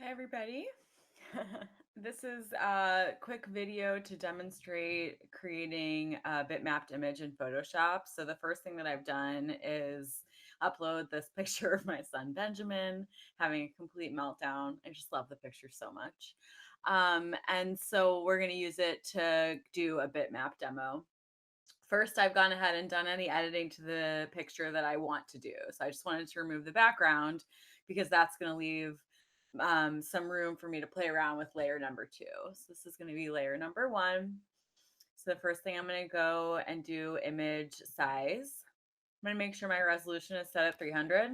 Hi, everybody. This is a quick video to demonstrate creating a bitmapped image in Photoshop. So the first thing that I've done is upload this picture of my son Benjamin having a complete meltdown. I just love the picture so much. And so we're going to use it to do a bitmap demo. First, I've gone ahead and done any editing to the picture that I want to do. So I just wanted to remove the background because that's going to leave some room for me to play around with layer number 2. So this is going to be layer number 1. So the first thing I'm going to go and do image size. I'm going to make sure my resolution is set at 300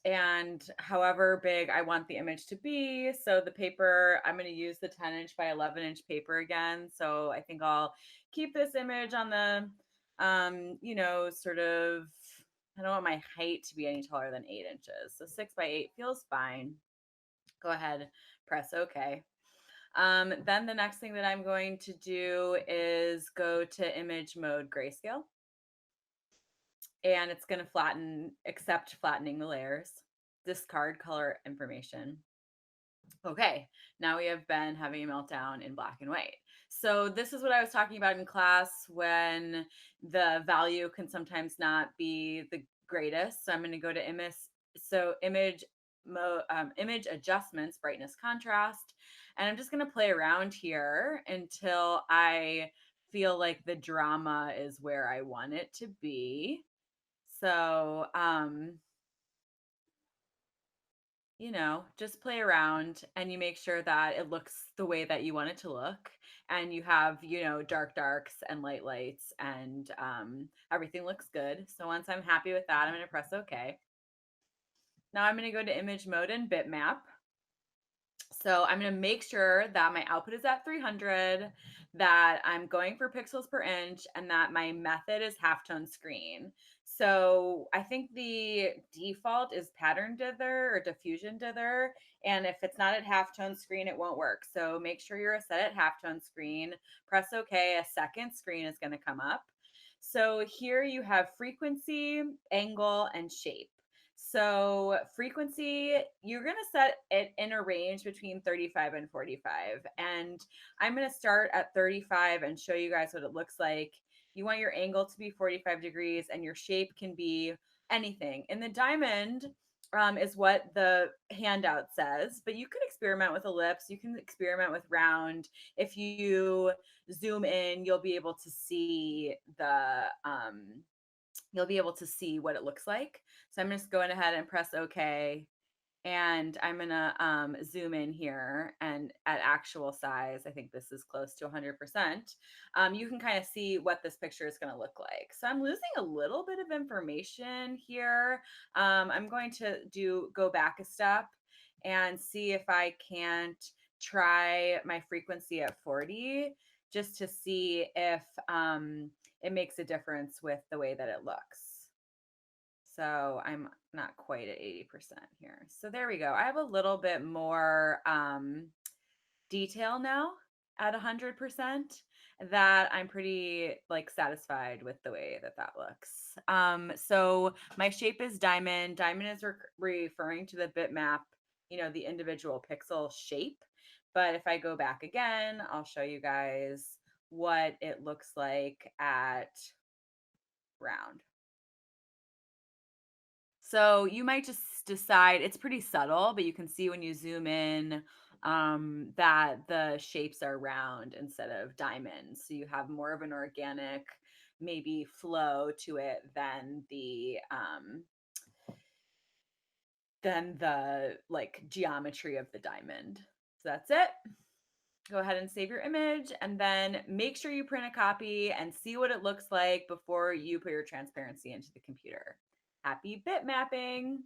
and however big I want the image to be. So the paper, I'm going to use the 10-inch by 11-inch paper again. So I think I'll keep this image on the, sort of, I don't want my height to be any taller than 8 inches. So 6 by 8 feels fine. Go ahead, press OK. Then the next thing that I'm going to do is go to image mode grayscale. And it's going to flatten, accept flattening the layers, discard color information. Okay, now we have been having a meltdown in black and white. So this is what I was talking about in class when the value can sometimes not be the greatest. So I'm going to go to image adjustments, brightness, contrast, and I'm just going to play around here until I feel like the drama is where I want it to be. So, just play around and you make sure that it looks the way that you want it to look. And you have, dark darks and light lights and everything looks good. So once I'm happy with that, I'm going to press OK. Now I'm going to go to image mode and bitmap. So I'm going to make sure that my output is at 300, that I'm going for pixels per inch, and that my method is halftone screen. So I think the default is pattern dither or diffusion dither. And if it's not at halftone screen, it won't work. So make sure you're set at halftone screen, press OK, a second screen is going to come up. So here you have frequency, angle, and shape. So frequency, you're going to set it in a range between 35 and 45. And I'm going to start at 35 and show you guys what it looks like. You want your angle to be 45 degrees and your shape can be anything. In the diamond is what the handout says, but you can experiment with ellipse. You can experiment with round. If you zoom in, you'll be able to see what it looks like. So I'm just going ahead and press OK. And I'm going to zoom in here and at actual size, I think this is close to 100%. You can kind of see what this picture is going to look like. So I'm losing a little bit of information here. I'm going to go back a step and see if I can't try my frequency at 40 just to see if it makes a difference with the way that it looks. So I'm not quite at 80% here. So there we go. I have a little bit more detail now at 100% that I'm pretty satisfied with the way that that looks. So my shape is diamond. Diamond is referring to the bitmap, the individual pixel shape. But if I go back again, I'll show you guys what it looks like at round. So you might just decide it's pretty subtle, but you can see when you zoom in that the shapes are round instead of diamonds. So you have more of an organic, maybe flow to it than the geometry of the diamond. So that's it. Go ahead and save your image and then make sure you print a copy and see what it looks like before you put your transparency into the computer. Happy bit mapping!